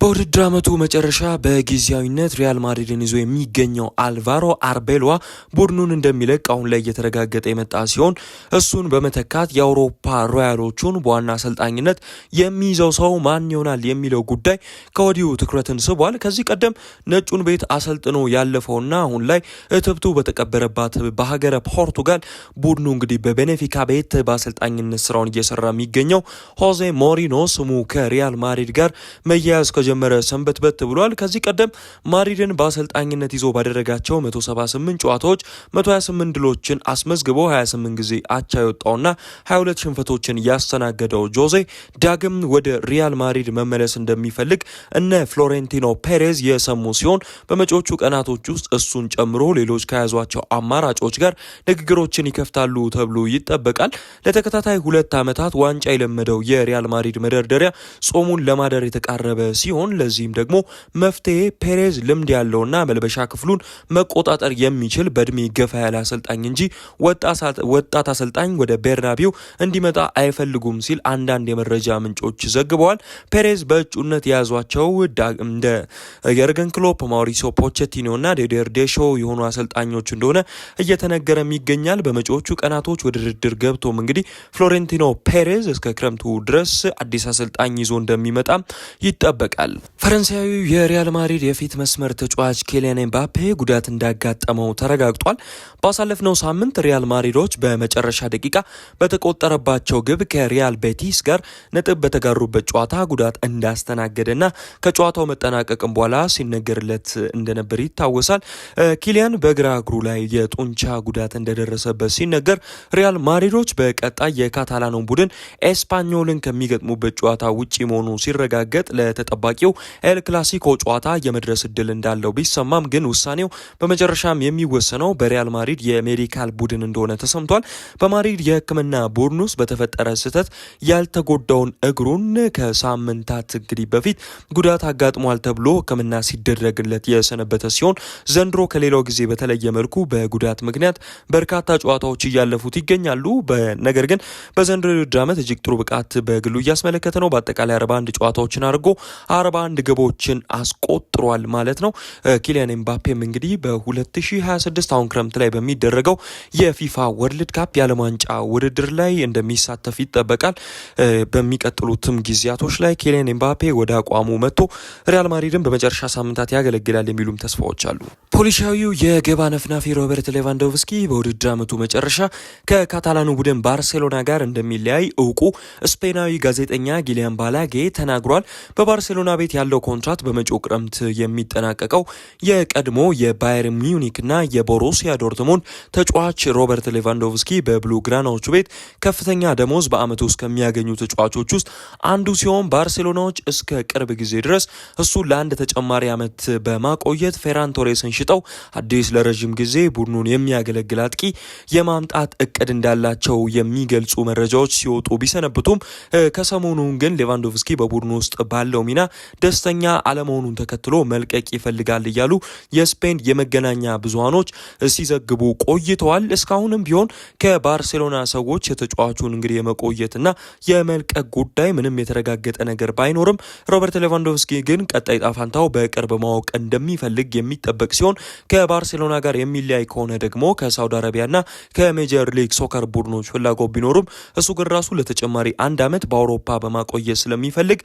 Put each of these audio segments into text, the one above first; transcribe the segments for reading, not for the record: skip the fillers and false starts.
በውድድር ዓመቱ መጨረሻ በጊዜያዊነት ሪያል ማድሪድን ይዞ የሚገኘው አልቫሮ አርቤሎዋ ቡድኑን እንደሚለቅ አሁን ላይ እየተረጋገጠ የመጣ ሲሆን እሱን በመተካት የአውሮፓ ሮያሎቹን በዋና አሰልጣኝነት የሚይዘው ሰው ማን ይሆናል የሚለው ጉዳይ ከወዲሁ ትኩረትን ስቧል። ከዚህ ቀደም ነጩን ቤት አሰልጥኖ ያለፈውና አሁን ላይ እትብቱ በተቀበረባት በሀገረ ፖርቱጋል ቡድኑ እንግዲህ በቤኔፊካ ቤት በአሰልጣኝነት ስራውን እየሰራ የሚገኘው ሆዜ ሞሪኖ ስሙ ከሪያል ማድሪድ ጋር መያያዝ ጀመረ ሰንበትበት ብሏል። ከዚህ ቀደም ማድሪድን በአሰልጣኝነት ይዞ ባደረጋቸው 178 ጨዋታዎች 128 ድሎችን አስመዝግቦ 28 ጊዜ አቻ የወጣውና 22 ሽንፈቶችን ያስተናገደው ጆዜ ዳግም ወደ ሪያል ማድሪድ መመለስ እንደሚፈልግ እነ ፍሎሬንቲኖ ፔሬዝ የሰሙ ሲሆን በመጪዎቹ ቀናቶች ውስጥ እሱን ጨምሮ ሌሎች ከያዟቸው አማራጮች ጋር ንግግሮችን ይከፍታሉ ተብሎ ይጠበቃል። ለተከታታይ 2 ዓመታት ዋንጫ የለመደው የሪያል ማድሪድ መደርደሪያ ጾሙን ለማደር የተቃረበ ሲሆን ለዚህም ደግሞ መፍትሄ ፔሬዝ ልምድ ያለውና መልበሻ ክፍሉን መቆጣጠር የሚችል በእድሜ ገፋ ያለ አሰልጣኝ እንጂ ወጣት አሰልጣኝ ወደ ቤርናቢው እንዲመጣ አይፈልጉም ሲል አንዳንድ የመረጃ ምንጮች ዘግበዋል። ፔሬዝ በእጩነት የያዟቸው እንደ የርገን ክሎፕ፣ ማውሪሲዮ ፖቼቲኖና ዲዲየር ዴሾ የሆኑ አሰልጣኞች እንደሆነ እየተነገረም ይገኛል። በመጪዎቹ ቀናቶች ወደ ድርድር ገብቶም እንግዲህ ፍሎሬንቲኖ ፔሬዝ እስከ ክረምቱ ድረስ አዲስ አሰልጣኝ ይዞ እንደሚመጣም ይጠበቃል። ፈረንሳዊው የሪያል ማድሪድ የፊት መስመር ተጫዋች ኬሊያን ኤምባፔ ጉዳት እንዳጋጠመው ተረጋግጧል። ባሳለፍነው ሳምንት ሪያል ማድሪዶች በመጨረሻ ደቂቃ በተቆጠረባቸው ግብ ከሪያል ቤቲስ ጋር ነጥብ በተጋሩበት ጨዋታ ጉዳት እንዳስተናገደና ከጨዋታው መጠናቀቅም በኋላ ሲነገርለት እንደነበር ይታወሳል። ኪሊያን በግራ እግሩ ላይ የጡንቻ ጉዳት እንደደረሰበት ሲነገር ሪያል ማድሪዶች በቀጣይ የካታላኑን ቡድን ኤስፓኞልን ከሚገጥሙበት ጨዋታ ውጪ መሆኑ ሲረጋገጥ ለተጠባቂው ኤል ክላሲኮ ጨዋታ የመድረስ እድል እንዳለው ቢሰማም ግን ውሳኔው በመጨረሻም የሚወሰነው በሪያል ማድሪድ የሜዲካል ቡድን እንደሆነ ተሰምቷል። በማድሪድ የሕክምና ቡድን ውስጥ በተፈጠረ ስህተት ያልተጎዳውን እግሩን ከሳምንታት እንግዲህ በፊት ጉዳት አጋጥሟል ተብሎ ሕክምና ሲደረግለት የሰነበተ ሲሆን ዘንድሮ ከሌላው ጊዜ በተለየ መልኩ በጉዳት ምክንያት በርካታ ጨዋታዎች እያለፉት ይገኛሉ። ነገር ግን በዘንድሮ የውድድር ዓመት እጅግ ጥሩ ብቃት በግሉ እያስመለከተ ነው። በአጠቃላይ 41 ጨዋታዎችን አድርጎ 41 ግቦችን አስቆጥሯል ማለት ነው። ኪሊያን ኤምባፔም እንግዲህ በ2026 አሁን ክረምት ላይ በሚደረገው የፊፋ ወርልድ ካፕ የዓለም ዋንጫ ውድድር ላይ እንደሚሳተፍ ይጠበቃል። በሚቀጥሉትም ጊዜያቶች ላይ ኪሊያን ኤምባፔ ወደ አቋሙ መጥቶ ሪያል ማድሪድን በመጨረሻ ሳምንታት ያገለግላል የሚሉም ተስፋዎች አሉ። ፖሊሻዊው የግብ አነፍናፊ ሮበርት ሌቫንዶቭስኪ በውድድር ዓመቱ መጨረሻ ከካታላኑ ቡድን ባርሴሎና ጋር እንደሚለያይ እውቁ ስፔናዊ ጋዜጠኛ ጊሊያን ባላጌ ተናግሯል። በባርሴሎና ቤት ያለው ኮንትራት በመጪው ክረምት የሚጠናቀቀው የቀድሞ የባየር ሚዩኒክና የቦሩሲያ ዶርትሙንድ ተጫዋች ሮበርት ሌቫንዶቭስኪ በብሉ ግራናዎቹ ቤት ከፍተኛ ደሞዝ በአመቱ ውስጥ ከሚያገኙ ተጫዋቾች ውስጥ አንዱ ሲሆን ባርሴሎናዎች እስከ ቅርብ ጊዜ ድረስ እሱ ለአንድ ተጨማሪ ዓመት በማቆየት ፌራን ቶሬስን ሽጠው አዲስ ለረዥም ጊዜ ቡድኑን የሚያገለግል አጥቂ የማምጣት እቅድ እንዳላቸው የሚገልጹ መረጃዎች ሲወጡ ቢሰነብቱም ከሰሞኑ ግን ሌቫንዶቭስኪ በቡድኑ ውስጥ ባለው ሚና ደስተኛ አለመሆኑን ተከትሎ መልቀቅ ይፈልጋል እያሉ የስፔን የመገናኛ ብዙሃኖች ሲዘግቡ ቆይተዋል። እስካሁንም ቢሆን ከባርሴሎና ሰዎች የተጫዋቹን እንግዲህ የመቆየትና የመልቀቅ ጉዳይ ምንም የተረጋገጠ ነገር ባይኖርም ሮበርት ሌቫንዶቭስኪ ግን ቀጣይ ጣፋንታው በቅርብ ማወቅ እንደሚፈልግ የሚጠበቅ ሲሆን ከባርሴሎና ጋር የሚለያይ ከሆነ ደግሞ ከሳውዲ አረቢያና ከሜጀር ሊግ ሶከር ቡድኖች ፍላጎት ቢኖሩም እሱ ግን ራሱ ለተጨማሪ 1 ዓመት በአውሮፓ በማቆየት ስለሚፈልግ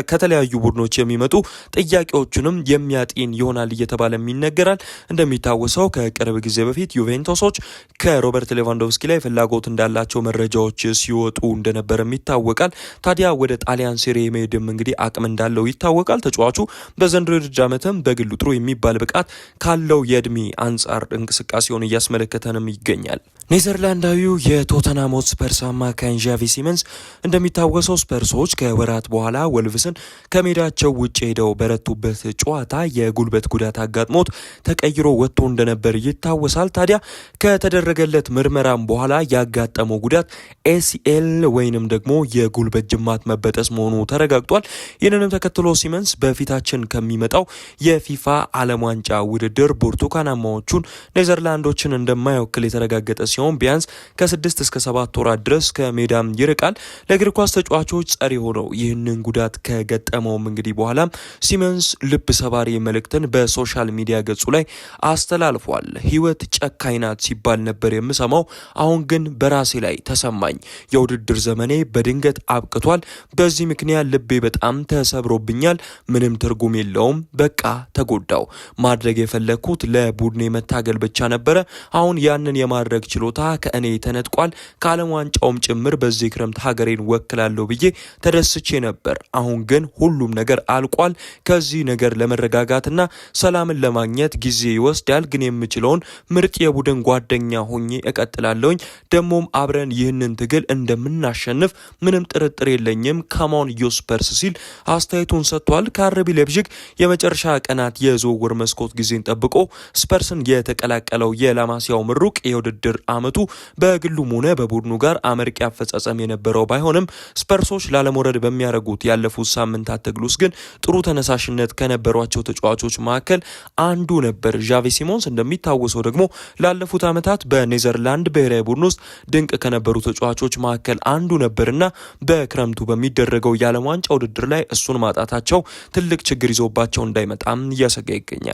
ከተለያዩ ቡድኖች የሚመጡ ጥያቄዎችንም የሚያጤን ይሆናል እየተባለ ይነገራል። እንደሚታወሰው ከቅርብ ጊዜ በፊት ዩቬንቱሶች ከሮበርት ሌቫንዶቭስኪ ላይ ፍላጎት እንዳላቸው መረጃዎች ሲወጡ እንደነበረም ይታወቃል። ታዲያ ወደ ጣሊያን ሴሪ መሄድም እንግዲህ አቅም እንዳለው ይታወቃል። ተጫዋቹ በዘንድሮ የውድድር ዓመትም በግሉ ጥሩ የሚባል ብቃት ካለው የእድሜ አንጻር እንቅስቃሴውን እያስመለከተንም ይገኛል። ኔዘርላንዳዊው የቶተንሃም ሆትስፐርስ አማካኝ ዣቪ ሲመንስ እንደሚታወሰው ስፐርሶች ከወራት በኋላ ወልቭስን ከሜዳቸው ውጭ ሄደው በረቱበት ጨዋታ የጉልበት ጉዳት አጋጥሞት ተቀይሮ ወጥቶ እንደነበር ይታወሳል። ታዲያ ከተደረገለት ምርመራም በኋላ ያጋጠመው ጉዳት ኤሲኤል ወይንም ደግሞ የጉልበት ጅማት መበጠስ መሆኑ ተረጋግጧል። ይህንንም ተከትሎ ሲመንስ በፊታችን ከሚመጣው የፊፋ ዓለም ዋንጫ ውድድር ብርቱካናማዎቹን ኔዘርላንዶችን እንደማይወክል የተረጋገጠ ሲሆን ቢያንስ ከ6 እስከ 7 ወራት ድረስ ከሜዳም ይርቃል። ለእግር ኳስ ተጫዋቾች ጸር የሆነው ይህንን ጉዳት ከገጠመውም እንግዲህ በኋላ ሲመንስ ልብ ሰባሪ መልእክትን በሶሻል ሚዲያ ገጹ ላይ አስተላልፏል። ህይወት ጨካኝ ናት ሲባል ነበር የምሰማው፣ አሁን ግን በራሴ ላይ ተሰማኝ። የውድድር ዘመኔ በድንገት አብቅቷል። በዚህ ምክንያት ልቤ በጣም ተሰብሮብኛል። ምንም ትርጉም የለውም። በቃ ተጎዳው። ማድረግ የፈለኩት ለቡድኔ መታገል ብቻ ነበረ። አሁን ያንን የማድረግ ችሎታ ከእኔ ተነጥቋል። ከዓለም ዋንጫውም ጭምር በዚህ ክረምት ሀገሬን ወክላለሁ ብዬ ተደስቼ ነበር። አሁን ግን ሁሉም ነገር አልቋል። ከዚህ ነገር ለመረጋጋትና ሰላምን ለማግኘት ጊዜ ይወስዳል። ግን የምችለውን ምርጥ የቡድን ጓደኛ ሆኜ እቀጥላለሁኝ። ደሞም አብረን ይህንን ትግል እንደምናሸንፍ ምንም ጥርጥር የለኝም። ካሞን ዩስፐርስ ሲል አስተያየቱን ሰጥቷል። ከአርቢ ሌፕዚግ የመጨረሻ ቀናት የዝውውር መስኮት ጊዜን ጠብቆ ስፐርስን የተቀላቀለው የላማሲያው ምሩቅ የውድድር አመቱ በግሉም ሆነ በቡድኑ ጋር አመርቂ አፈጻጸም የነበረው ባይሆንም ስፐርሶች ላለመውረድ በሚያደርጉት ያለፉት ሳምንታት ትግል ውስጥ ግን ጥሩ ተነሳሽነት ከነበሯቸው ተጫዋቾች መካከል አንዱ ነበር። ዣቪ ሲሞንስ እንደሚታወሰው ደግሞ ላለፉት ዓመታት በኔዘርላንድ ብሔራዊ ቡድን ውስጥ ድንቅ ከነበሩ ተጫዋቾች መካከል አንዱ ነበርና በክረምቱ በሚደረገው የዓለም ዋንጫ ውድድር ላይ እሱን ማጣታቸው ትልቅ ችግር ይዞባቸው እንዳይመጣም እያሰጋ ይገኛል።